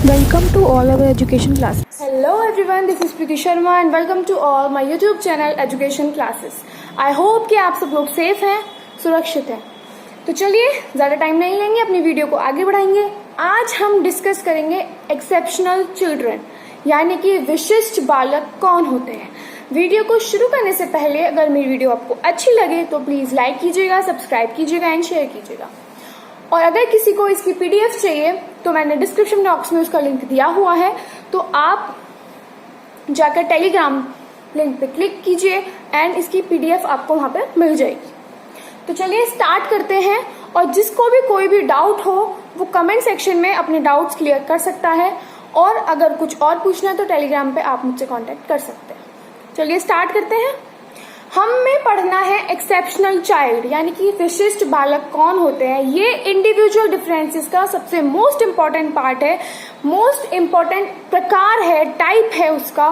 Welcome to all our education classes. Hello everyone, this is Preeti Sharma and welcome to all my YouTube channel Education Classes. I hope कि आप सब लोग safe हैं, सुरक्षित हैं। तो चलिए ज़्यादा टाइम नहीं लेंगे, अपनी वीडियो को आगे बढ़ाएंगे। आज हम डिस्कस करेंगे एक्सेप्शनल चिल्ड्रन, यानी कि विशिष्ट बालक कौन होते हैं। वीडियो को शुरू करने से पहले अगर मेरी वीडियो आपको अच्छी लगे तो प्लीज़ लाइक कीजिएगा, सब्सक्राइब कीजिएगा एंड शेयर कीजिएगा। और अगर किसी को इसकी पीडीएफ चाहिए तो मैंने डिस्क्रिप्शन बॉक्स में उसका लिंक दिया हुआ है, तो आप जाकर टेलीग्राम लिंक पे क्लिक कीजिए एंड इसकी पीडीएफ आपको वहां पे मिल जाएगी। तो चलिए स्टार्ट करते हैं, और जिसको भी कोई भी डाउट हो वो कमेंट सेक्शन में अपने डाउट्स क्लियर कर सकता है, और अगर कुछ और पूछना है तो टेलीग्राम पे आप मुझसे कांटेक्ट कर सकते हैं। चलिए स्टार्ट करते हैं। हमें पढ़ना है एक्सेप्शनल चाइल्ड, यानी कि विशिष्ट बालक कौन होते हैं। ये इंडिविजुअल डिफरेंसेस का सबसे मोस्ट इम्पॉर्टेंट पार्ट है, मोस्ट इम्पॉर्टेंट प्रकार है, टाइप है उसका,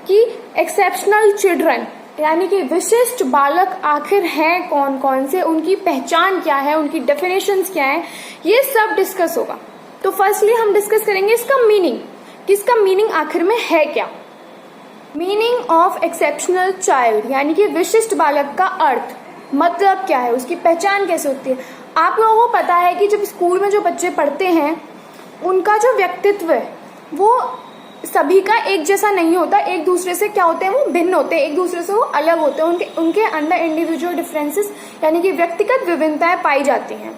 कि एक्सेप्शनल चिल्ड्रन यानी कि विशिष्ट बालक आखिर हैं कौन कौन से, उनकी पहचान क्या है, उनकी डेफिनेशंस क्या है, ये सब डिस्कस होगा। तो फर्स्टली हम डिस्कस करेंगे इसका मीनिंग, कि इसका मीनिंग आखिर में है क्या। मीनिंग ऑफ एक्सेप्शनल चाइल्ड यानी कि विशिष्ट बालक का अर्थ, मतलब क्या है, उसकी पहचान कैसे होती है। आप लोगों को पता है कि जब स्कूल में जो बच्चे पढ़ते हैं उनका जो व्यक्तित्व है वो सभी का एक जैसा नहीं होता, एक दूसरे से क्या होते हैं, वो भिन्न होते हैं, एक दूसरे से वो अलग होते हैं, उनके अंदर इंडिविजुअल डिफरेंसेस यानी कि व्यक्तिगत विभिन्नताएं पाई जाती हैं।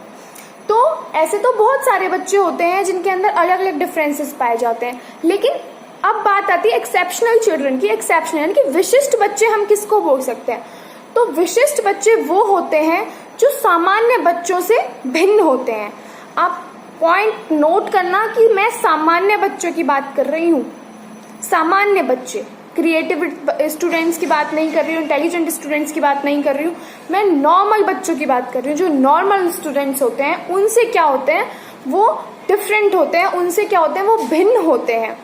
तो ऐसे तो बहुत सारे बच्चे होते हैं जिनके अंदर अलग अलग डिफरेंसेस पाए जाते हैं, लेकिन अब बात आती है एक्सेप्शनल चिल्ड्रन की। एक्सेप्शनल यानी कि विशिष्ट बच्चे हम किसको बोल सकते हैं। तो विशिष्ट बच्चे वो होते हैं जो सामान्य बच्चों से भिन्न होते हैं। आप पॉइंट नोट करना कि मैं सामान्य बच्चों की बात कर रही हूँ, सामान्य बच्चे, क्रिएटिव स्टूडेंट्स की बात नहीं कर रही हूँ, इंटेलिजेंट स्टूडेंट्स की बात नहीं कर रही हूँ, मैं नॉर्मल बच्चों की बात कर रही हूँ। जो नॉर्मल स्टूडेंट्स होते हैं उनसे क्या होते हैं, वो डिफरेंट होते हैं, उनसे क्या होते हैं, वो भिन्न होते हैं।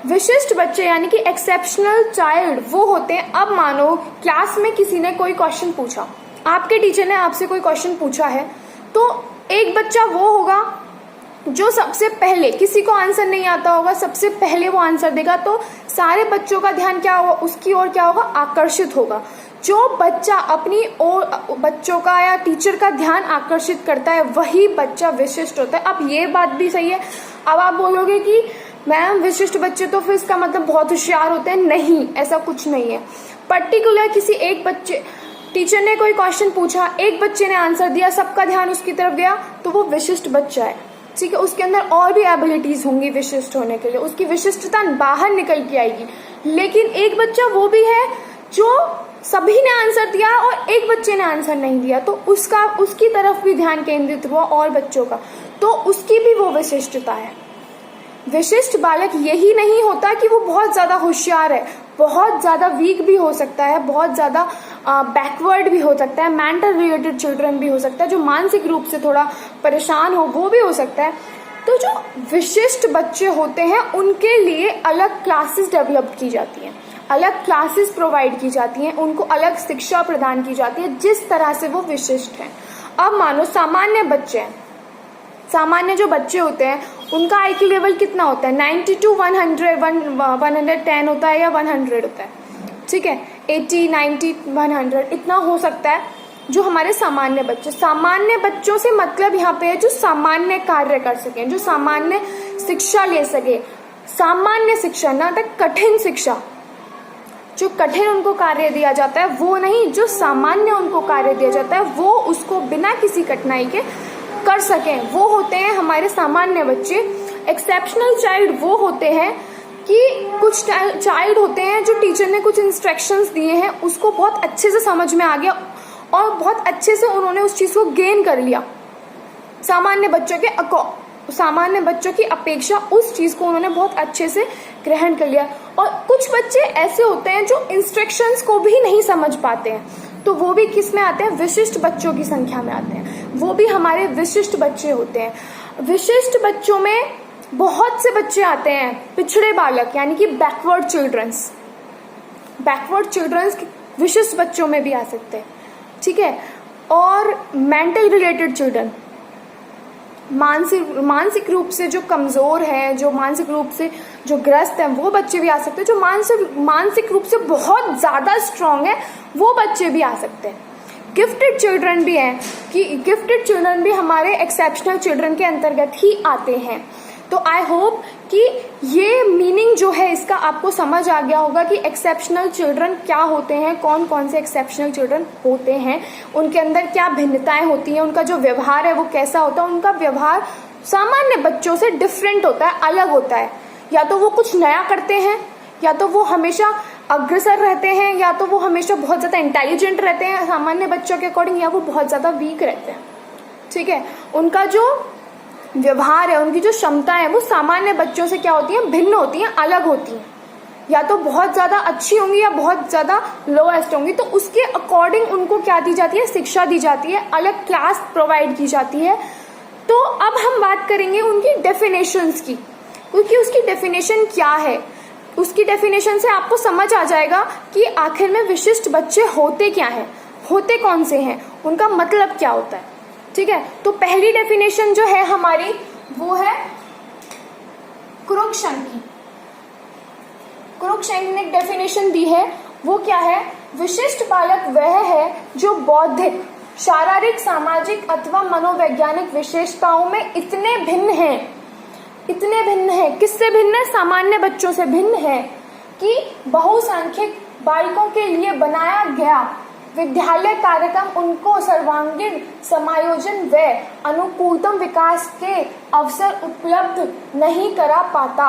विशिष्ट बच्चे यानी कि एक्सेप्शनल चाइल्ड वो होते हैं। अब मानो क्लास में किसी ने कोई क्वेश्चन पूछा, आपके टीचर ने आपसे कोई क्वेश्चन पूछा है, तो एक बच्चा वो होगा जो सबसे पहले, किसी को आंसर नहीं आता होगा, सबसे पहले वो आंसर देगा, तो सारे बच्चों का ध्यान क्या होगा, उसकी ओर क्या होगा, आकर्षित होगा। जो बच्चा अपनी ओर बच्चों का या टीचर का ध्यान आकर्षित करता है वही बच्चा विशिष्ट होता है। अब ये बात भी सही है। अब आप बोलोगे कि मैम विशिष्ट बच्चे तो फिर इसका मतलब बहुत होशियार होते हैं। नहीं, ऐसा कुछ नहीं है। पर्टिकुलर किसी एक बच्चे, टीचर ने कोई क्वेश्चन पूछा, एक बच्चे ने आंसर दिया, सबका ध्यान उसकी तरफ गया, तो वो विशिष्ट बच्चा है। ठीक है, उसके अंदर और भी एबिलिटीज होंगी विशिष्ट होने के लिए, उसकी विशिष्टता बाहर निकल के आएगी। लेकिन एक बच्चा वो भी है जो सभी ने आंसर दिया और एक बच्चे ने आंसर नहीं दिया, तो उसकी तरफ भी ध्यान केंद्रित हुआ और बच्चों का, तो उसकी भी वो विशिष्टता है। विशिष्ट बालक यही नहीं होता कि वो बहुत ज्यादा होशियार है, बहुत ज्यादा वीक भी हो सकता है, बहुत ज्यादा बैकवर्ड भी हो सकता है, मेंटल रिलेटेड चिल्ड्रन भी हो सकता है, जो मानसिक रूप से थोड़ा परेशान हो वो भी हो सकता है। तो जो विशिष्ट बच्चे होते हैं उनके लिए अलग क्लासेस डेवलप की जाती हैं, अलग क्लासेस प्रोवाइड की जाती हैं, उनको अलग शिक्षा प्रदान की जाती है जिस तरह से वो विशिष्ट हैं। अब मानो सामान्य बच्चे हैं, सामान्य जो बच्चे होते हैं उनका आईक्यू लेवल कितना होता है, 90 to 110 होता है या 100 होता है। ठीक है, 80, 90, 100 इतना हो सकता है जो हमारे सामान्य बच्चे। सामान्य बच्चों से मतलब यहाँ पे है जो सामान्य कार्य कर सके, जो सामान्य शिक्षा ले सके। सामान्य शिक्षा, ना तक कठिन शिक्षा, जो कठिन उनको कार्य दिया जाता है वो नहीं, जो सामान्य उनको कार्य दिया जाता है वो उसको बिना किसी कठिनाई के कर सकें, वो होते हैं हमारे सामान्य बच्चे। एक्सेप्शनल चाइल्ड वो होते हैं कि कुछ चाइल्ड होते हैं जो टीचर ने कुछ इंस्ट्रक्शंस दिए हैं उसको बहुत अच्छे से समझ में आ गया और बहुत अच्छे से उन्होंने उस चीज को गेन कर लिया। सामान्य बच्चों की अपेक्षा उस चीज को उन्होंने बहुत अच्छे से ग्रहण कर लिया। और कुछ बच्चे ऐसे होते हैं जो इंस्ट्रक्शंस को भी नहीं समझ पाते हैं, तो वो भी किस में आते हैं, विशिष्ट बच्चों की संख्या में आते हैं। वो भी हमारे विशिष्ट बच्चे होते हैं। विशिष्ट बच्चों में बहुत से बच्चे आते हैं पिछड़े बालक यानी कि बैकवर्ड चिल्ड्रंस। बैकवर्ड चिल्ड्रंस विशिष्ट बच्चों में भी आ सकते हैं। ठीक है, और मेंटल रिलेटेड चिल्ड्रन, मानसिक रूप से जो कमज़ोर हैं, जो मानसिक रूप से जो ग्रस्त हैं, वो बच्चे भी आ सकते हैं। जो मानसिक रूप से बहुत ज़्यादा स्ट्रांग है, वो बच्चे भी आ सकते हैं। गिफ्टेड चिल्ड्रन भी हैं कि गिफ्टेड चिल्ड्रन भी हमारे एक्सेप्शनल चिल्ड्रन के अंतर्गत ही आते हैं। तो आई होप कि ये मीनिंग जो है इसका आपको समझ आ गया होगा कि एक्सेप्शनल चिल्ड्रन क्या होते हैं, कौन कौन से एक्सेप्शनल चिल्ड्रन होते हैं, उनके अंदर क्या भिन्नताएं होती हैं, उनका जो व्यवहार है वो कैसा होता है। उनका व्यवहार सामान्य बच्चों से डिफरेंट होता है, अलग होता है। या तो वो कुछ नया करते हैं, या तो वो हमेशा अग्रसर रहते हैं, या तो वो हमेशा बहुत ज़्यादा इंटेलिजेंट रहते हैं सामान्य बच्चों के अकॉर्डिंग, या वो बहुत ज़्यादा वीक रहते हैं। ठीक है, उनका जो व्यवहार है, उनकी जो क्षमता है वो सामान्य बच्चों से क्या होती है, भिन्न होती हैं, अलग होती हैं। या तो बहुत ज़्यादा अच्छी होंगी या बहुत ज़्यादा लोएस्ट होंगी। तो उसके अकॉर्डिंग उनको क्या दी जाती है, शिक्षा दी जाती है, अलग क्लास प्रोवाइड की जाती है। तो अब हम बात करेंगे उनकी डेफिनेशंस की, क्योंकि उसकी डेफिनेशन क्या है। उसकी डेफिनेशन से आपको समझ आ जाएगा कि आखिर में विशिष्ट बच्चे होते क्या हैं, होते कौन से हैं, उनका मतलब क्या होता है। ठीक है, तो पहली डेफिनेशन जो है हमारी वो है क्रुकशंक की। क्रुकशंक ने एक डेफिनेशन दी है, वो क्या है, विशिष्ट बालक वह है जो बौद्धिक, शारीरिक, सामाजिक अथवा मनोवैज्ञानिक विशेषताओं में इतने भिन्न हैं, किससे भिन्न है, सामान्य बच्चों से भिन्न है कि बहुसंख्यक बालकों के लिए बनाया गया विद्यालय कार्यक्रम उनको सर्वांगीण समायोजन व अनुकूलतम विकास के अवसर उपलब्ध नहीं करा पाता।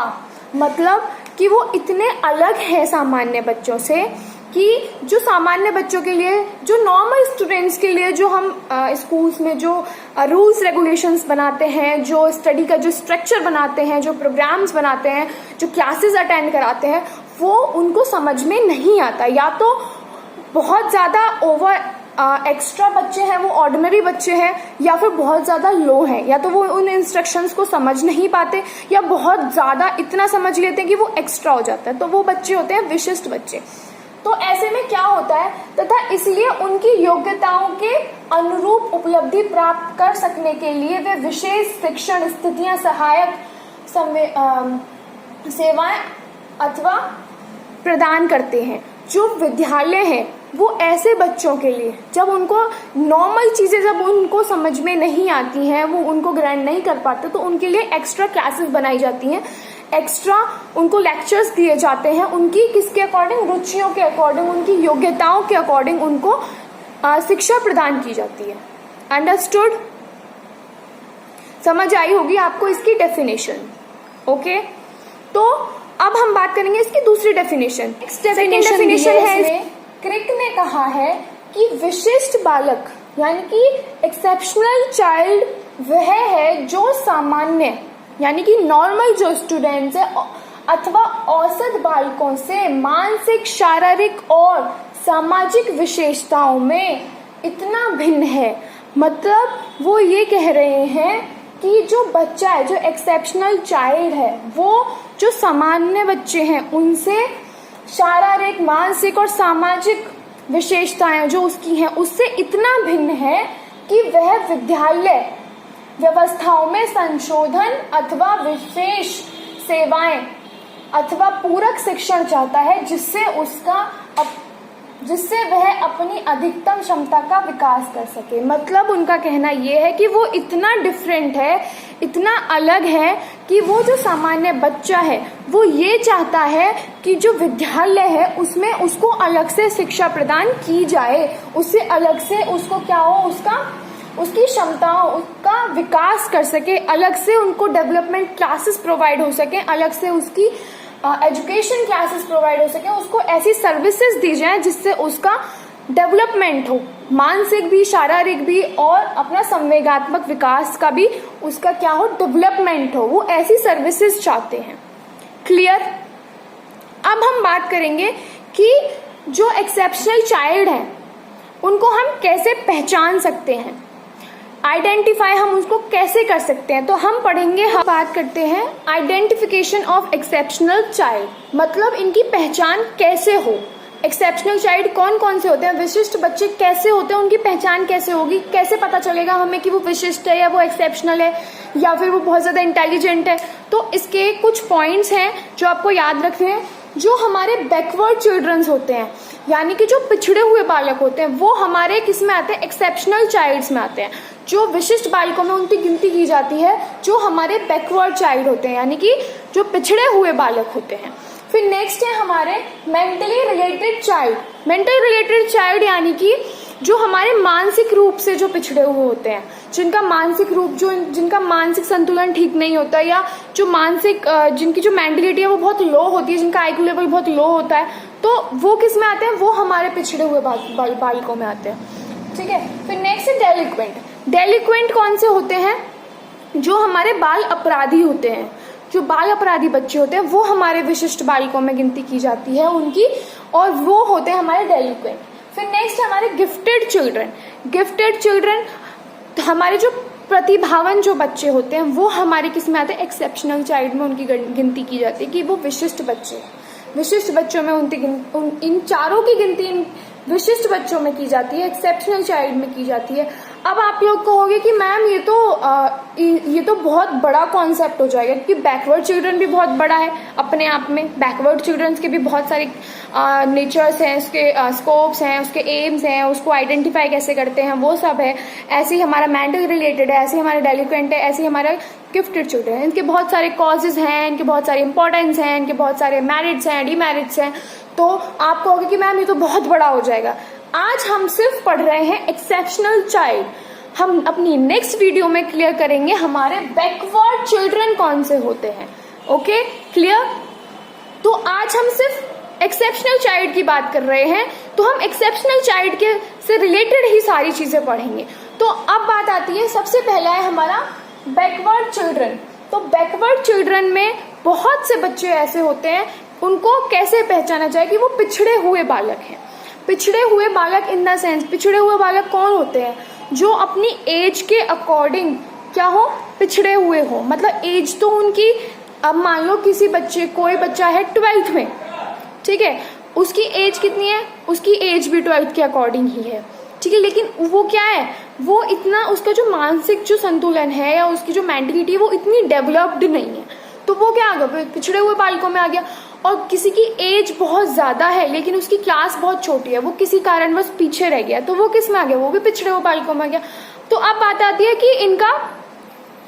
मतलब कि वो इतने अलग हैं सामान्य बच्चों से कि जो सामान्य बच्चों के लिए, जो नॉर्मल स्टूडेंट्स के लिए जो हम स्कूल्स में जो रूल्स रेगुलेशंस बनाते हैं, जो स्टडी का जो स्ट्रक्चर बनाते हैं, जो प्रोग्राम्स बनाते हैं, जो क्लासेस अटेंड कराते हैं, वो उनको समझ में नहीं आता। या तो बहुत ज़्यादा एक्स्ट्रा बच्चे हैं, वो ऑर्डिनरी बच्चे हैं, या फिर बहुत ज़्यादा लो हैं, या तो वो उन इंस्ट्रक्शंस को समझ नहीं पाते, या बहुत ज़्यादा इतना समझ लेते हैं कि वो एक्स्ट्रा हो जाता है। तो वो बच्चे होते हैं विशिष्ट बच्चे। तो ऐसे में क्या होता है, तथा इसलिए उनकी योग्यताओं के अनुरूप उपलब्धि प्राप्त कर सकने के लिए वे विशेष शिक्षण स्थितियां, सहायक सेवाएं अथवा प्रदान करते हैं। जो विद्यालय है वो ऐसे बच्चों के लिए, जब उनको नॉर्मल चीज़ें जब उनको समझ में नहीं आती हैं, वो उनको ग्रहण नहीं कर पाते, तो उनके लिए एक्स्ट्रा क्लासेस बनाई जाती हैं, एक्स्ट्रा उनको लेक्चर्स दिए जाते हैं, उनकी किसके अकॉर्डिंग, रुचियों के अकॉर्डिंग, उनकी योग्यताओं के अकॉर्डिंग उनको शिक्षा प्रदान की जाती है। अंडरस्टूड? समझ आई होगी आपको इसकी डेफिनेशन। ओके, तो अब हम बात करेंगे इसकी दूसरी डेफिनेशन। डेफिनेशन है इसमें क्रिक ने कहा है कि विशिष्ट बालक यानी कि एक्सेप्शनल चाइल्ड वह है जो सामान्य यानी कि नॉर्मल जो स्टूडेंट्स है अथवा औसत बालकों से मानसिक, शारीरिक और सामाजिक विशेषताओं में इतना भिन्न है। मतलब वो ये कह रहे हैं कि जो बच्चा है, जो एक्सेप्शनल चाइल्ड है, वो जो सामान्य बच्चे हैं उनसे शारीरिक, मानसिक और सामाजिक विशेषताएं जो उसकी हैं उससे इतना भिन्न है कि वह विद्यालय व्यवस्थाओं में संशोधन अथवा विशेष सेवाएं अथवा पूरक शिक्षण चाहता है, जिससे वह अपनी अधिकतम क्षमता का विकास कर सके। मतलब उनका कहना यह है कि वो इतना डिफरेंट है, इतना अलग है कि वो जो सामान्य बच्चा है वो ये चाहता है कि जो विद्यालय है उसमें उसको अलग से शिक्षा प्रदान की जाए, उससे अलग से उसको क्या हो, उसकी क्षमताओं, उसका विकास कर सके, अलग से उनको डेवलपमेंट क्लासेस प्रोवाइड हो सके, अलग से उसकी एजुकेशन क्लासेस प्रोवाइड हो सके, उसको ऐसी सर्विसेज दी जाए जिससे उसका डेवलपमेंट हो, मानसिक भी, शारीरिक भी और अपना संवेगात्मक विकास का भी उसका क्या हो, डेवलपमेंट हो। वो ऐसी सर्विसेज चाहते हैं। क्लियर? अब हम बात करेंगे कि जो एक्सेप्शनल चाइल्ड हैं उनको हम कैसे पहचान सकते हैं, आइडेंटिफाई हम उसको कैसे कर सकते हैं। तो हम पढ़ेंगे, हम बात करते हैं आइडेंटिफिकेशन ऑफ एक्सेप्शनल चाइल्ड। मतलब इनकी पहचान कैसे हो, एक्सेप्शनल चाइल्ड कौन कौन से होते हैं, विशिष्ट बच्चे कैसे होते हैं, उनकी पहचान कैसे होगी, कैसे पता चलेगा हमें कि वो विशिष्ट है या वो एक्सेप्शनल है या फिर वो बहुत ज़्यादा इंटेलिजेंट है। तो इसके कुछ पॉइंट्स हैं जो आपको याद रखने हैं। जो हमारे बैकवर्ड चिल्ड्रंस होते हैं, यानी कि जो पिछड़े हुए बालक होते हैं, वो हमारे किस में आते हैं, एक्सेप्शनल चाइल्ड्स में आते हैं। जो विशिष्ट बालकों में उनकी गिनती की जाती है जो हमारे बैकवर्ड चाइल्ड होते हैं, यानी कि जो पिछड़े हुए बालक होते हैं। फिर नेक्स्ट है हमारे mentally related child. Mental related child यानी कि जो हमारे मानसिक रूप से जो पिछड़े हुए होते हैं, जिनका मानसिक रूप जिनका मानसिक संतुलन ठीक नहीं होता, या जो मानसिक जिनकी जो मेंटलिटी है वो बहुत लो होती है, जिनका आईक्यू लेवल बहुत लो होता है, तो वो किस में आते हैं, वो हमारे पिछड़े हुए बालकों में आते हैं। ठीक है। फिर नेक्स्ट है डेलिक्वेंट। डेलिक्वेंट कौन से होते हैं, जो हमारे बाल अपराधी होते हैं। जो बाल अपराधी बच्चे होते हैं वो हमारे विशिष्ट बालकों में गिनती की जाती है उनकी, और वो होते हैं हमारे डेलिक्वेंट। फिर नेक्स्ट है हमारे गिफ्टेड चिल्ड्रन। गिफ्टेड चिल्ड्रन हमारे जो प्रतिभावान जो बच्चे होते हैं वो हमारे किस में आते हैं, एक्सेप्शनल चाइल्ड में उनकी गिनती की जाती है कि वो विशिष्ट बच्चे हैं। विशिष्ट बच्चों में इन चारों की गिनती विशिष्ट बच्चों में की जाती है, एक्सेप्शनल चाइल्ड में की जाती है। अब आप लोग कहोगे कि मैम ये तो बहुत बड़ा कॉन्सेप्ट हो जाएगा, क्योंकि बैकवर्ड चिल्ड्रन भी बहुत बड़ा है अपने आप में। बैकवर्ड चिल्ड्रंस के भी बहुत सारे नेचर्स हैं, उसके स्कोप्स हैं, उसके एम्स हैं, उसको आइडेंटिफाई कैसे करते हैं वो सब है। ऐसे ही हमारा मेंटल रिलेटेड है, ऐसे ही हमारा डेलिक्वेंट है, ऐसे ही हमारा गिफ्टेड चिल्ड्रन है। इनके बहुत सारे कॉजेज हैं, इनके बहुत सारे इंपॉर्टेंस हैं, इनके बहुत सारे मेरिट्स हैं, डीमेरिट्स हैं। तो आप कहोगे कि मैम ये तो बहुत बड़ा हो जाएगा। आज हम सिर्फ पढ़ रहे हैं एक्सेप्शनल चाइल्ड। हम अपनी नेक्स्ट वीडियो में क्लियर करेंगे हमारे बैकवर्ड चिल्ड्रन कौन से होते हैं। Okay, clear. तो आज हम सिर्फ एक्सेप्शनल चाइल्ड की बात कर रहे हैं, तो हम एक्सेप्शनल चाइल्ड के से रिलेटेड ही सारी चीजें पढ़ेंगे। तो अब बात आती है, सबसे पहला है हमारा बैकवर्ड चिल्ड्रन। तो बैकवर्ड चिल्ड्रन में बहुत से बच्चे ऐसे होते हैं, उनको कैसे पहचाना जाए कि वो पिछड़े हुए बालक हैं। पिछड़े हुए बालक इन द सेंस, पिछड़े हुए बालक कौन होते हैं, जो अपनी एज के अकॉर्डिंग क्या हो, पिछड़े हुए हो। मतलब एज तो उनकी, अब मान लो किसी बच्चे, कोई बच्चा है 12th में, ठीक है, उसकी एज कितनी है, उसकी एज भी 12th के अकॉर्डिंग ही है, ठीक है। लेकिन वो क्या है, वो इतना, उसका जो मानसिक जो संतुलन है या उसकी जो मेंटलिटी है वो इतनी डेवलप्ड नहीं है, तो वो क्या आ गया, पिछड़े हुए बालकों में आ गया। और किसी की एज बहुत ज्यादा है लेकिन उसकी क्लास बहुत छोटी है, वो किसी कारणवश पीछे रह गया, तो वो किस में आ गया, वो भी पिछड़े हुए बालकों में आ गया। तो अब बात आती है कि इनका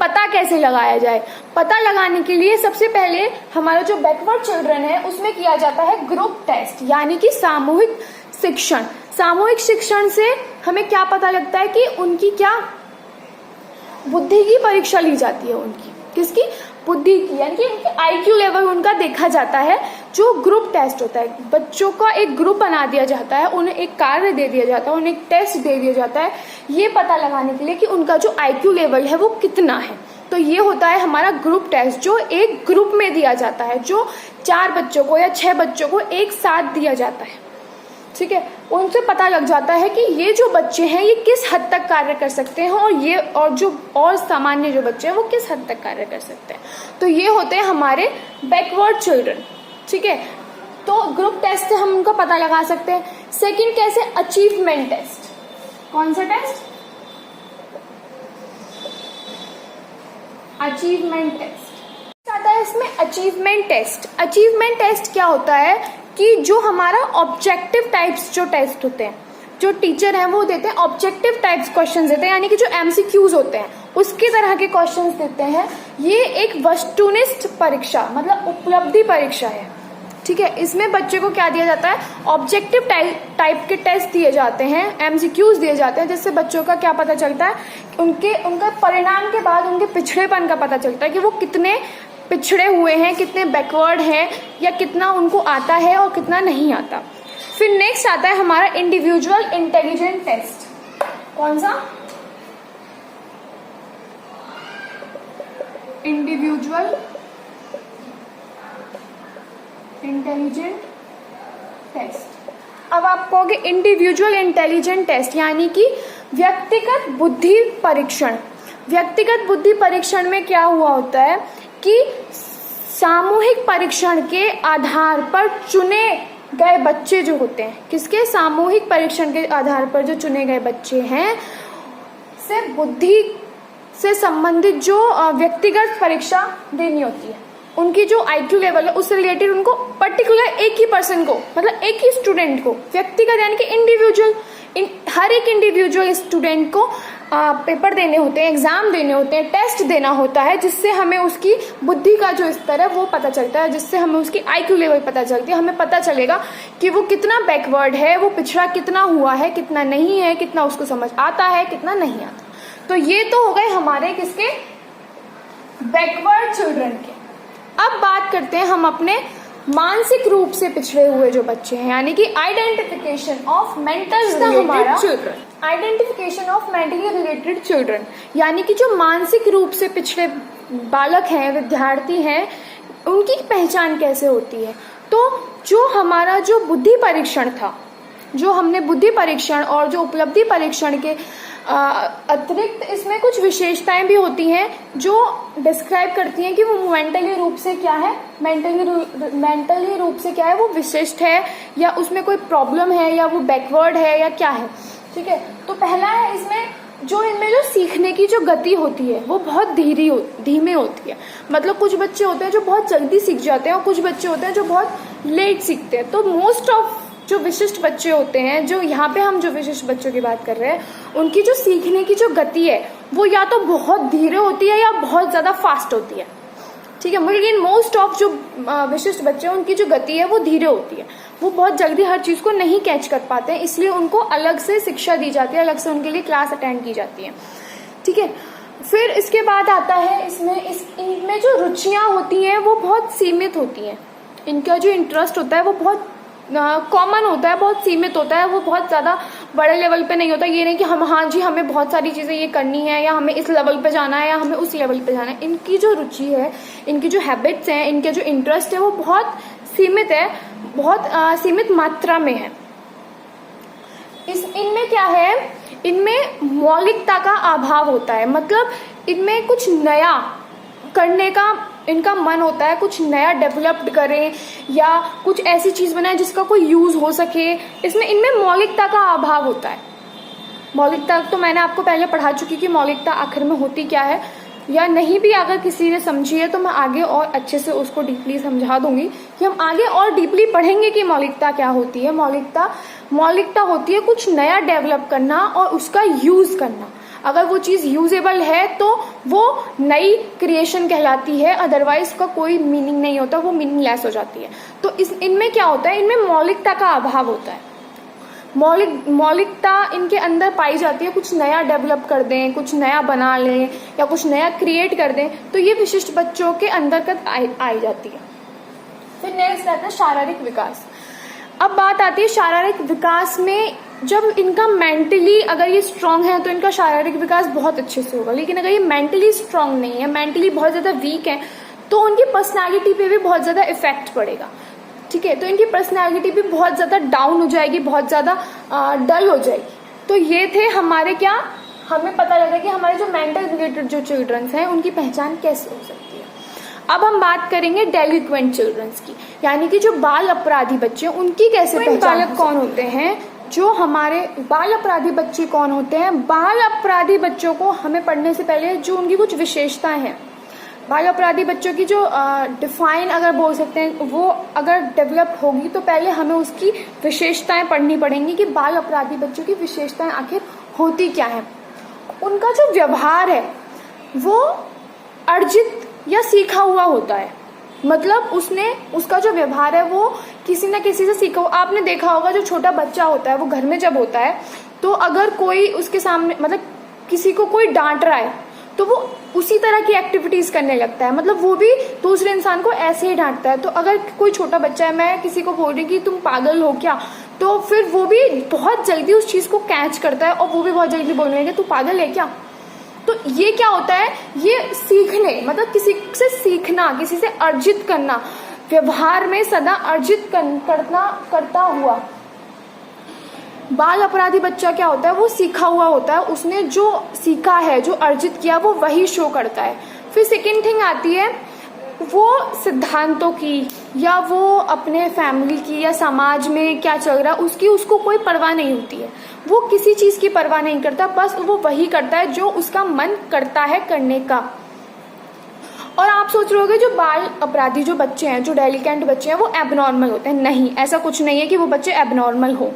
पता कैसे लगाया जाए। पता लगाने के लिए सबसे पहले हमारा जो बैकवर्ड चिल्ड्रन है उसमें किया जाता है ग्रुप टेस्ट, यानी कि सामूहिक शिक्षण। सामूहिक शिक्षण से हमें क्या पता लगता है कि उनकी क्या बुद्धि की परीक्षा ली जाती है, उनकी किसकी, बुद्धि की, यानी कि उनके आईक्यू लेवल उनका देखा जाता है। जो ग्रुप टेस्ट होता है, बच्चों का एक ग्रुप बना दिया जाता है, उन्हें एक कार्य दे दिया जाता है, उन्हें एक टेस्ट दे दिया जाता है, ये पता लगाने के लिए कि उनका जो आईक्यू लेवल है वो कितना है। तो ये होता है हमारा ग्रुप टेस्ट, जो एक ग्रुप में दिया जाता है, जो 4 बच्चों को या 6 बच्चों को एक साथ दिया जाता है, ठीक है। उनसे पता लग जाता है कि ये जो बच्चे हैं ये किस हद तक कार्य कर सकते हैं, और जो सामान्य जो बच्चे हैं वो किस हद तक कार्य कर सकते हैं। तो ये होते हैं हमारे बैकवर्ड चिल्ड्रन, ठीक है। तो ग्रुप टेस्ट से हम उनका पता लगा सकते हैं। सेकंड कैसे, अचीवमेंट टेस्ट। कौन सा टेस्ट, अचीवमेंट टेस्ट आता है इसमें। अचीवमेंट टेस्ट, अचीवमेंट टेस्ट क्या होता है कि जो हमारा ऑब्जेक्टिव टाइप्स जो टेस्ट होते हैं, जो टीचर हैं वो देते हैं ऑब्जेक्टिव टाइप्स क्वेश्चन देते हैं, यानी कि जो एमसीक्यूज होते हैं उसके तरह के क्वेश्चंस देते हैं। ये एक वस्तुनिष्ठ परीक्षा, मतलब उपलब्धि परीक्षा है, ठीक है। इसमें बच्चे को क्या दिया जाता है, ऑब्जेक्टिव टाइप के टेस्ट दिए जाते हैं, एमसीक्यूज दिए जाते हैं, जिससे बच्चों का क्या पता चलता है, उनका परिणाम के बाद उनके पिछड़ेपन का पता चलता है कि वो कितने पिछड़े हुए हैं, कितने बैकवर्ड हैं, या कितना उनको आता है और कितना नहीं आता। फिर नेक्स्ट आता है हमारा इंडिविजुअल इंटेलिजेंट टेस्ट। कौन सा, इंडिविजुअल इंटेलिजेंट टेस्ट। अब आप कहोगे इंडिविजुअल इंटेलिजेंट टेस्ट यानी कि व्यक्तिगत बुद्धि परीक्षण। व्यक्तिगत बुद्धि परीक्षण में क्या हुआ होता है कि सामूहिक परीक्षण के आधार पर चुने गए बच्चे जो होते हैं, किसके सामूहिक परीक्षण के आधार पर जो चुने गए बच्चे हैं, से बुद्धि से संबंधित जो व्यक्तिगत परीक्षा देनी होती है, उनकी जो IQ लेवल है उससे रिलेटेड उनको पर्टिकुलर एक ही पर्सन को, मतलब एक ही स्टूडेंट को व्यक्तिगत यानी कि इंडिविजुअल, हर एक इंडिविजुअल स्टूडेंट को पेपर देने होते हैं, एग्जाम देने होते हैं, टेस्ट देना होता है, जिससे हमें उसकी बुद्धि का जो स्तर है वो पता चलता है, जिससे हमें उसकी IQ लेवल पता चलती है, हमें पता चलेगा कि वो कितना बैकवर्ड है, वो पिछड़ा कितना हुआ है, कितना नहीं है, कितना उसको समझ आता है, कितना नहीं आता। तो ये तो हो गए हमारे किसके, बैकवर्ड चिल्ड्रन के। अब बात करते हैं हम अपने मानसिक रूप से पिछड़े हुए जो बच्चे हैं, यानी कि identification of mental related children, identification of mentally related children, यानी कि जो मानसिक रूप से पिछड़े बालक हैं, विद्यार्थी हैं, उनकी पहचान कैसे होती है। तो जो हमारा जो बुद्धि परीक्षण था, जो हमने बुद्धि परीक्षण और जो उपलब्धि परीक्षण के अतिरिक्त इसमें कुछ विशेषताएं भी होती हैं जो डिस्क्राइब करती हैं कि वो मेंटली रूप से क्या है, मेंटली रूप से क्या है, वो विशिष्ट है या उसमें कोई प्रॉब्लम है या वो बैकवर्ड है या क्या है। ठीक है, तो पहला है इनमें जो सीखने की जो गति होती है वो बहुत धीमी होती है। मतलब कुछ बच्चे होते हैं जो बहुत जल्दी सीख जाते हैं और कुछ बच्चे होते हैं जो बहुत लेट सीखते हैं। तो मोस्ट ऑफ जो विशिष्ट बच्चे होते हैं, जो यहाँ पे हम जो विशिष्ट बच्चों की बात कर रहे हैं, उनकी जो सीखने की जो गति है वो या तो बहुत धीरे होती है या बहुत ज्यादा फास्ट होती है। ठीक है, लेकिन मोस्ट ऑफ जो विशिष्ट बच्चे हैं उनकी जो गति है वो धीरे होती है, वो बहुत जल्दी हर चीज को नहीं कैच कर पाते हैं, इसलिए उनको अलग से शिक्षा दी जाती है, अलग से उनके लिए क्लास अटेंड की जाती है। ठीक है, फिर इसके बाद आता है इनमें जो रुचियां होती हैं वो बहुत सीमित होती हैं। इनका जो इंटरेस्ट होता है वो बहुत कॉमन होता है, बहुत सीमित होता है, वो बहुत ज्यादा बड़े लेवल पे नहीं होता। ये नहीं कि हमें बहुत सारी चीजें ये करनी है या हमें इस लेवल पे जाना है या हमें उस लेवल पे जाना है। इनकी जो रुचि है, इनकी जो हैबिट्स हैं, इनके जो इंटरेस्ट है वो बहुत सीमित है, बहुत सीमित मात्रा में है। इनमें क्या है, इनमें मौलिकता का अभाव होता है। मतलब इनमें कुछ नया करने का इनका मन होता है, कुछ नया डेवलप्ड करें या कुछ ऐसी चीज बनाए जिसका कोई यूज हो सके। इनमें मौलिकता का अभाव होता है। मौलिकता तो मैंने आपको पहले पढ़ा चुकी कि मौलिकता आखिर में होती क्या है, या नहीं भी अगर किसी ने समझी है तो मैं आगे और अच्छे से उसको डीपली समझा दूंगी कि हम आगे और डीपली पढ़ेंगे कि मौलिकता क्या होती है। मौलिकता होती है कुछ नया डेवलप करना और उसका यूज करना। अगर वो चीज यूजेबल है तो वो नई क्रिएशन कहलाती है, अदरवाइज उसका कोई मीनिंग नहीं होता, वो मीनिंगलेस हो जाती है। तो इनमें क्या होता है, इनमें मौलिकता का अभाव होता है। मौलिकता इनके अंदर पाई जाती है, कुछ नया डेवलप कर दें, कुछ नया बना लें या कुछ नया क्रिएट कर दें, तो ये विशिष्ट बच्चों के अंतर्गत आई जाती है। फिर नेक्स्ट आता है शारीरिक विकास। अब बात आती है शारीरिक विकास में, जब इनका मेंटली अगर ये स्ट्रांग है तो इनका शारीरिक विकास बहुत अच्छे से होगा, लेकिन अगर ये मेंटली स्ट्रांग नहीं है, मेंटली बहुत ज्यादा वीक है, तो उनकी पर्सनालिटी पे भी बहुत ज्यादा इफेक्ट पड़ेगा। ठीक है, तो इनकी पर्सनालिटी भी बहुत ज्यादा डाउन हो जाएगी, बहुत ज्यादा डल हो जाएगी। तो ये थे हमारे क्या, हमें पता लगा कि हमारे जो मेंटल रिलेटेड जो चिल्ड्रंस हैं उनकी पहचान कैसे हो सकती है। अब हम बात करेंगे डेलिक्वेंट चिल्ड्रंस की, यानी कि जो बाल अपराधी बच्चे उनकी कैसे पहचान। बालक कौन होते हैं, जो हमारे बाल अपराधी बच्चे कौन होते हैं। बाल अपराधी बच्चों को हमें पढ़ने से पहले जो उनकी कुछ विशेषताएं हैं, बाल अपराधी बच्चों की जो डिफाइन अगर बोल सकते हैं, वो अगर डेवलप होगी तो पहले हमें उसकी विशेषताएं पढ़नी पड़ेंगी कि बाल अपराधी बच्चों की विशेषताएं आखिर होती क्या है। उनका जो व्यवहार है वो अर्जित या सीखा हुआ होता है। मतलब उसका जो व्यवहार है वो किसी न किसी से सीखा हुआ। आपने देखा होगा जो छोटा बच्चा होता है वो घर में जब होता है तो अगर कोई उसके सामने, मतलब किसी को कोई डांट रहा है तो वो उसी तरह की एक्टिविटीज करने लगता है। मतलब वो भी दूसरे इंसान को ऐसे ही डांटता है। तो अगर कोई छोटा बच्चा है, मैं किसी को बोल रही कि तुम पागल हो क्या, तो फिर वो भी बहुत जल्दी उस चीज को कैच करता है और वो भी बहुत जल्दी बोलने लगे तू पागल है क्या। तो ये क्या होता है, ये सीखने, मतलब किसी से सीखना, किसी से अर्जित करना, व्यवहार में सदा अर्जित करता हुआ। बाल अपराधी बच्चा क्या होता है, वो सीखा हुआ होता है, उसने जो सीखा है, जो अर्जित किया वो वही शो करता है। फिर सेकेंड थिंग आती है वो सिद्धांतों की या वो अपने फैमिली की या समाज में क्या चल रहा है उसकी उसको कोई परवाह नहीं होती है। वो किसी चीज़ की परवाह नहीं करता, बस वो वही करता है जो उसका मन करता है करने का। और आप सोच रहे होगे जो बाल अपराधी जो बच्चे हैं, जो डेलिकेंट बच्चे हैं, वो एबनॉर्मल होते हैं। नहीं, ऐसा कुछ नहीं है कि वो बच्चे एबनॉर्मल हो।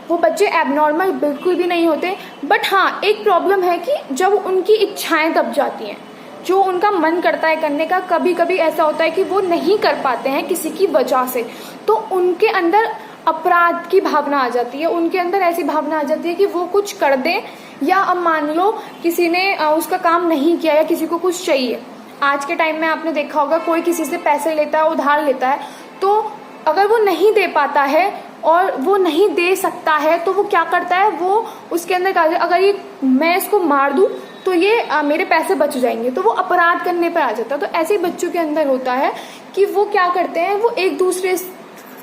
वो बच्चे एबनॉर्मल बिल्कुल भी नहीं होते। बट हाँ, एक प्रॉब्लम है कि जब उनकी इच्छाएं दब जाती हैं, जो उनका मन करता है करने का, कभी कभी ऐसा होता है कि वो नहीं कर पाते हैं किसी की वजह से, तो उनके अंदर अपराध की भावना आ जाती है। उनके अंदर ऐसी भावना आ जाती है कि वो कुछ कर दें, या अब मान लो किसी ने उसका काम नहीं किया या किसी को कुछ चाहिए। आज के टाइम में आपने देखा होगा कोई किसी से पैसे लेता है, उधार लेता है, तो अगर वो नहीं दे पाता है और वो नहीं दे सकता है तो वो क्या करता है, वो उसके अंदर अगर ये मैं इसको मार दूं तो ये मेरे पैसे बच जाएंगे, तो वो अपराध करने पर आ जाता है। तो ऐसे ही बच्चों के अंदर होता है कि वो क्या करते हैं, वो एक दूसरे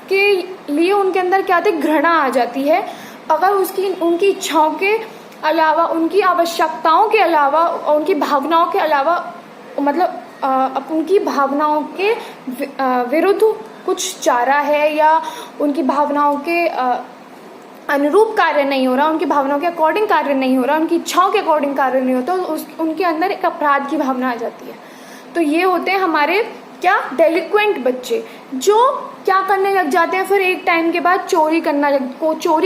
के लिए उनके अंदर क्या होता है, घृणा आ जाती है। अगर उनकी इच्छाओं के अलावा, उनकी आवश्यकताओं के अलावा, उनकी भावनाओं के अलावा, मतलब उनकी भावनाओं के विरुद्ध कुछ चाह रहा है या उनकी भावनाओं के अनुरूप कार्य नहीं हो रहा, उनकी भावनाओं के अकॉर्डिंग कार्य नहीं हो रहा, उनकी इच्छाओं के अकॉर्डिंग कार्य नहीं होता, तो उनके अंदर एक अपराध की भावना आ जाती है। तो ये होते हैं हमारे क्या, डेलिक्वेंट बच्चे, जो क्या करने लग जाते हैं, फिर एक टाइम के बाद चोरी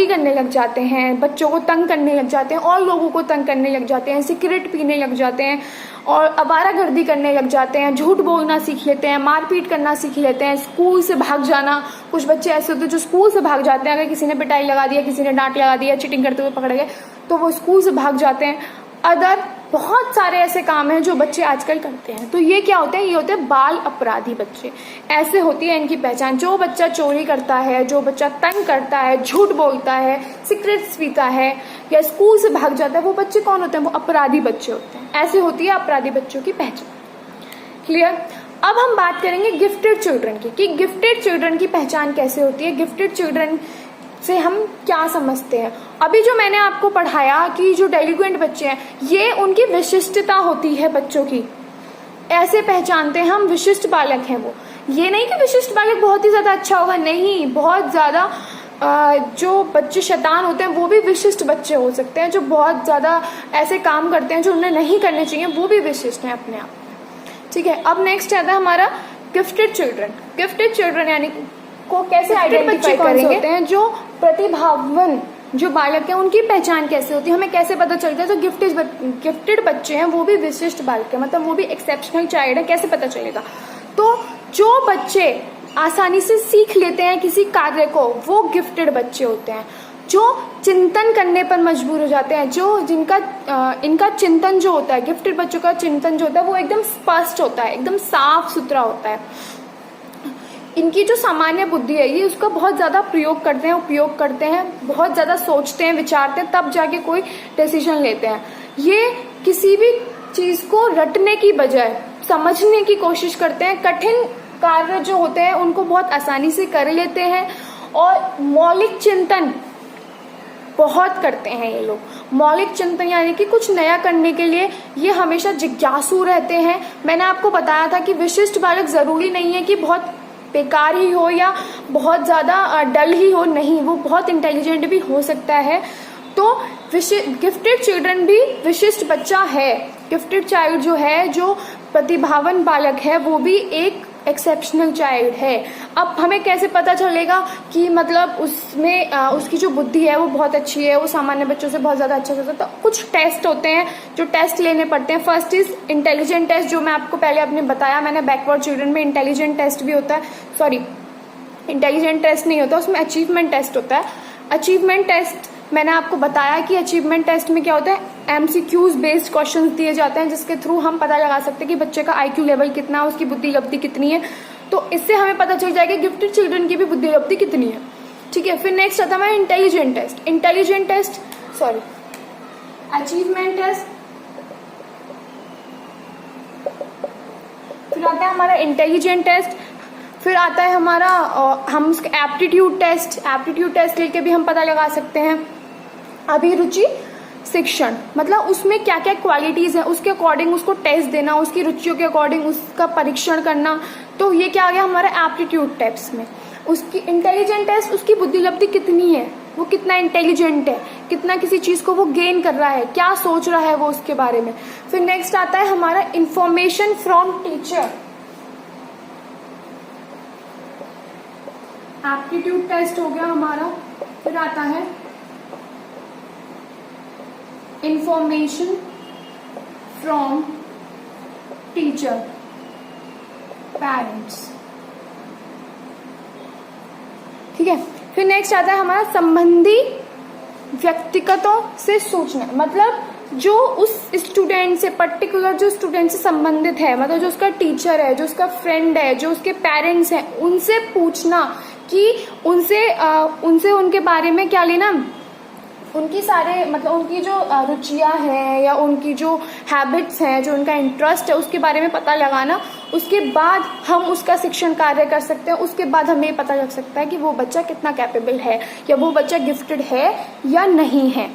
करने लग जाते हैं, बच्चों को तंग करने लग जाते हैं और लोगों को तंग करने लग जाते हैं, सिगरेट पीने लग जाते हैं और आवारागर्दी करने लग जाते हैं, झूठ बोलना सीख लेते हैं, मारपीट करना सीख लेते हैं, स्कूल से भाग जाना। कुछ बच्चे ऐसे होते हैं जो स्कूल से भाग जाते हैं, अगर किसी ने पिटाई लगा दिया, किसी ने डांट लगा दिया, चीटिंग करते हुए पकड़े गए तो वो स्कूल से भाग जाते हैं। अदर बहुत सारे ऐसे काम हैं जो बच्चे आजकल करते हैं। तो ये क्या होते हैं, ये होते हैं बाल अपराधी बच्चे। ऐसे होती है इनकी पहचान। जो बच्चा चोरी करता है, जो बच्चा तंग करता है, झूठ बोलता है, सिगरेट्स पीता है या स्कूल से भाग जाता है, वो बच्चे कौन होते हैं, वो अपराधी बच्चे होते हैं। ऐसे होती है अपराधी बच्चों की पहचान। क्लियर। अब हम बात करेंगे गिफ्टेड चिल्ड्रन की, कि गिफ्टेड चिल्ड्रन की पहचान कैसे होती है, गिफ्टेड चिल्ड्रन से हम क्या समझते हैं। अभी जो मैंने आपको पढ़ाया कि जो डेलिक्वेंट बच्चे हैं, ये उनकी विशिष्टता होती है बच्चों की, ऐसे पहचानते हैं हम, विशिष्ट बालक हैं वो। ये नहीं कि विशिष्ट बालक बहुत ही ज्यादा अच्छा होगा, नहीं, बहुत ज्यादा जो बच्चे शैतान होते हैं वो भी विशिष्ट बच्चे हो सकते हैं। जो बहुत ज्यादा ऐसे काम करते हैं जो उन्हें नहीं करने चाहिए, वो भी विशिष्ट हैं अपने आप। ठीक है। अब नेक्स्ट आता है हमारा गिफ्टेड चिल्ड्रन। गिफ्टेड चिल्ड्रन यानी को कैसे आइडेंटिफाई करेंगे, होते हैं जो प्रतिभावान जो बालक हैं, उनकी पहचान कैसे होती है, हमें कैसे पता चलता है। तो गिफ्टेड बच्चे हैं वो भी विशिष्ट बालक है, मतलब वो भी एक्सेप्शनल चाइल्ड है, कैसे पता चलेगा। तो जो बच्चे आसानी से सीख लेते हैं किसी कार्य को, वो गिफ्टेड बच्चे होते हैं। जो चिंतन करने पर मजबूर हो जाते हैं, जो इनका चिंतन जो होता है, गिफ्टेड बच्चों का चिंतन जो होता है वो एकदम स्पष्ट होता है, एकदम साफ सुथरा होता है। इनकी जो सामान्य बुद्धि है, ये उसका बहुत ज्यादा प्रयोग करते हैं, उपयोग करते हैं, बहुत ज्यादा सोचते हैं, विचारते हैं, तब जाके कोई डिसीजन लेते हैं। ये किसी भी चीज को रटने की बजाय समझने की कोशिश करते हैं। कठिन कार्य जो होते हैं उनको बहुत आसानी से कर लेते हैं और मौलिक चिंतन बहुत करते हैं ये लोग। मौलिक चिंतन यानी कि कुछ नया करने के लिए ये हमेशा जिज्ञासु रहते हैं। मैंने आपको बताया था कि विशिष्ट बालक जरूरी नहीं है कि बहुत बेकार ही हो या बहुत ज्यादा डल ही हो, नहीं, वो बहुत इंटेलिजेंट भी हो सकता है। तो गिफ्टेड चिल्ड्रन भी विशिष्ट बच्चा है। गिफ्टेड चाइल्ड जो है, जो प्रतिभावान बालक है, वो भी एक एक्सेप्शनल चाइल्ड है। अब हमें कैसे पता चलेगा कि मतलब उसमें उसकी जो बुद्धि है वो बहुत अच्छी है, वो सामान्य बच्चों से बहुत ज्यादा अच्छा होता है। तो कुछ टेस्ट होते हैं जो टेस्ट लेने पड़ते हैं। फर्स्ट इज इंटेलिजेंट टेस्ट, जो मैं आपको पहले आपने बताया, मैंने बैकवर्ड चिल्ड्रन में इंटेलिजेंट टेस्ट भी होता है, सॉरी इंटेलिजेंट टेस्ट नहीं होता, उसमें अचीवमेंट टेस्ट होता है। अचीवमेंट टेस्ट मैंने आपको बताया कि अचीवमेंट टेस्ट में क्या होता है, एमसीक्यूज बेस्ड क्वेश्चंस दिए जाते हैं जिसके थ्रू हम पता लगा सकते हैं कि बच्चे का आईक्यू लेवल कितना है, उसकी बुद्धि लब्धि कितनी है। तो इससे हमें पता चल जाएगा गिफ्टेड चिल्ड्रन की भी बुद्धि लब्धि कितनी है। ठीक है। फिर नेक्स्ट आता है intelligent test, sorry achievement test, फिर आता है हमारा इंटेलिजेंट टेस्ट, फिर आता है हमारा हम एप्टीट्यूड टेस्ट लेके भी हम पता लगा सकते हैं। अभिरुचि शिक्षण, मतलब उसमें क्या क्या क्वालिटीज है उसके अकॉर्डिंग उसको टेस्ट देना, उसकी रुचियों के अकॉर्डिंग उसका परीक्षण करना। तो ये क्या आ गया हमारा एप्टीट्यूड टेस्ट में। उसकी इंटेलिजेंट टेस्ट, उसकी बुद्धिलब्धि कितनी है, वो कितना इंटेलिजेंट है, कितना किसी चीज को वो गेन कर रहा है, क्या सोच रहा है वो उसके बारे में। फिर नेक्स्ट आता है हमारा information from teacher. Aptitude test हो गया हमारा। फिर आता है इंफॉर्मेशन फ्रॉम टीचर, पेरेंट्स, ठीक है। फिर नेक्स्ट आता है हमारा संबंधी व्यक्तिगतों से सूचना, मतलब जो उस स्टूडेंट से, पर्टिकुलर जो स्टूडेंट से संबंधित है, मतलब जो उसका टीचर है, जो उसका फ्रेंड है, जो उसके पेरेंट्स हैं, उनसे पूछना कि उनसे उनके बारे में क्या लेना, उनकी सारे मतलब उनकी जो रुचियां हैं या उनकी जो हैबिट्स हैं, जो उनका इंटरेस्ट है, उसके बारे में पता लगाना। उसके बाद हम उसका शिक्षण कार्य कर सकते हैं। उसके बाद हमें पता लग सकता है कि वो बच्चा कितना कैपेबल है या वो बच्चा गिफ्टेड है या नहीं है।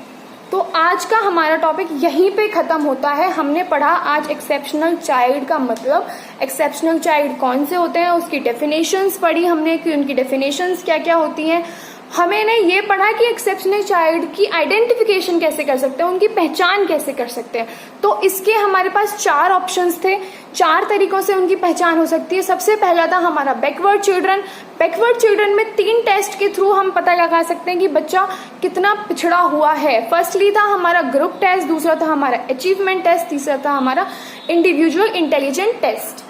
तो आज का हमारा टॉपिक यहीं पे खत्म होता है। हमने पढ़ा आज एक्सेप्शनल चाइल्ड का मतलब, एक्सेप्शनल चाइल्ड कौन से होते हैं, उसकी डेफिनेशंस पढ़ी हमने कि उनकी डेफिनेशंस क्या क्या होती हैं। हमें ने ये पढ़ा कि एक्सेप्शनल चाइल्ड की आइडेंटिफिकेशन कैसे कर सकते हैं, उनकी पहचान कैसे कर सकते हैं। तो इसके हमारे पास 4 ऑप्शंस थे, 4 तरीकों से उनकी पहचान हो सकती है। सबसे पहला था हमारा बैकवर्ड चिल्ड्रन। बैकवर्ड चिल्ड्रन में 3 टेस्ट के थ्रू हम पता लगा सकते हैं कि बच्चा कितना पिछड़ा हुआ है। फर्स्टली था हमारा ग्रुप टेस्ट, दूसरा था हमारा अचीवमेंट टेस्ट, तीसरा था हमारा इंडिविजुअल इंटेलिजेंट टेस्ट।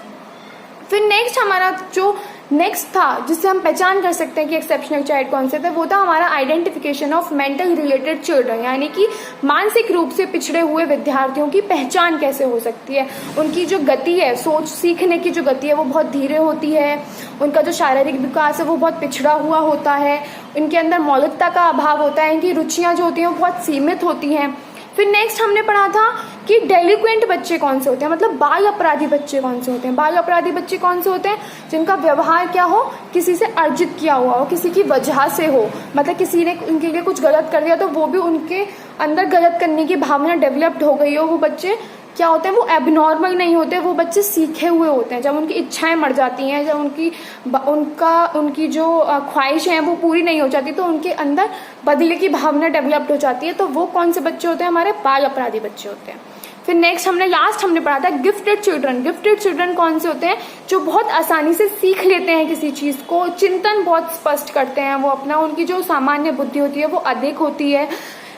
फिर नेक्स्ट हमारा जो नेक्स्ट था जिससे हम पहचान कर सकते हैं कि एक्सेप्शनल चाइल्ड कौन से थे, वो था हमारा identification of mental related children, यानी कि मानसिक रूप से पिछड़े हुए विद्यार्थियों की पहचान कैसे हो सकती है। उनकी जो गति है, सोच सीखने की जो गति है वो बहुत धीरे होती है, उनका जो शारीरिक विकास है वो बहुत पिछड़ा हुआ होता है, उनके अंदर मौलिकता का अभाव होता है, इनकी रुचियां जो होती हैं वो बहुत सीमित होती हैं। फिर नेक्स्ट हमने पढ़ा था कि डेलिक्वेंट बच्चे कौन से होते हैं, मतलब बाल अपराधी बच्चे कौन से होते हैं। बाल अपराधी बच्चे कौन से होते हैं, जिनका व्यवहार क्या हो, किसी से अर्जित किया हुआ हो, किसी की वजह से हो, मतलब किसी ने उनके लिए कुछ गलत कर दिया तो वो भी उनके अंदर गलत करने की भावना डेवलप्ड हो गई हो। वो बच्चे क्या होते हैं, वो एबनॉर्मल नहीं होते, वो बच्चे सीखे हुए होते हैं। जब उनकी इच्छाएं मर जाती हैं, जब उनकी जो ख्वाहिशें हैं वो पूरी नहीं हो जाती, तो उनके अंदर बदले की भावना डेवलप्ड हो जाती है। तो वो कौन से बच्चे होते हैं, हमारे बाल अपराधी बच्चे होते हैं। फिर नेक्स्ट हमने पढ़ा था गिफ्टेड चिल्ड्रन। गिफ्टेड चिल्ड्रन कौन से होते हैं, जो बहुत आसानी से सीख लेते हैं किसी चीज को, चिंतन बहुत स्पष्ट करते हैं वो अपना, उनकी जो सामान्य बुद्धि होती है वो अधिक होती है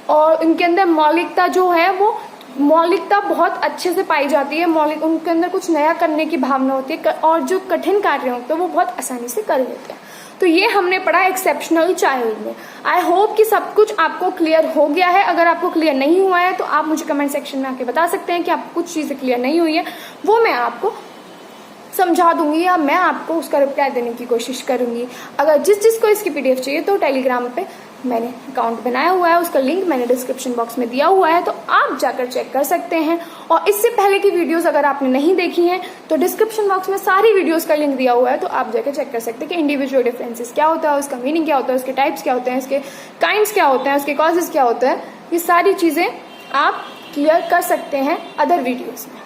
और उनके अंदर मौलिकता जो है वो मौलिकता बहुत अच्छे से पाई जाती है। उनके अंदर कुछ नया करने की भावना होती है और जो कठिन कार्य होते हैं वो बहुत आसानी से कर लेते हैं। तो ये हमने पढ़ा एक्सेप्शनल चाइल्ड में। आई होप कि सब कुछ आपको क्लियर हो गया है। अगर आपको क्लियर नहीं हुआ है तो आप मुझे कमेंट सेक्शन में आके बता सकते हैं कि आपको कुछ चीजें क्लियर नहीं हुई है, वो मैं आपको समझा दूंगी या मैं आपको उसका रिप्लाई देने की कोशिश करूंगी। अगर जिसको इसकी PDF चाहिए तो टेलीग्राम पे मैंने अकाउंट बनाया हुआ है, उसका लिंक मैंने डिस्क्रिप्शन बॉक्स में दिया हुआ है, तो आप जाकर चेक कर सकते हैं। और इससे पहले की वीडियोस अगर आपने नहीं देखी हैं तो डिस्क्रिप्शन बॉक्स में सारी वीडियोस का लिंक दिया हुआ है, तो आप जाकर चेक कर सकते हैं कि इंडिविजुअल डिफरेंसेस क्या होता है, उसका मीनिंग क्या होता है, उसके टाइप्स क्या होते हैं, उसके काइंड्स क्या होते हैं, उसके कॉजेज क्या होते हैं। ये सारी चीजें आप क्लियर कर सकते हैं अदर वीडियोज में।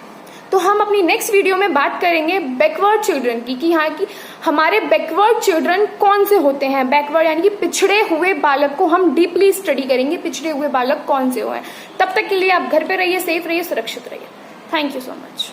तो हम अपनी नेक्स्ट वीडियो में बात करेंगे बैकवर्ड चिल्ड्रन की, कि हाँ कि हमारे बैकवर्ड चिल्ड्रन कौन से होते हैं। बैकवर्ड यानी कि पिछड़े हुए बालक को हम डीपली स्टडी करेंगे, पिछड़े हुए बालक कौन से हुए हैं। तब तक के लिए आप घर पे रहिए, सेफ रहिए, सुरक्षित रहिए। Thank you so much.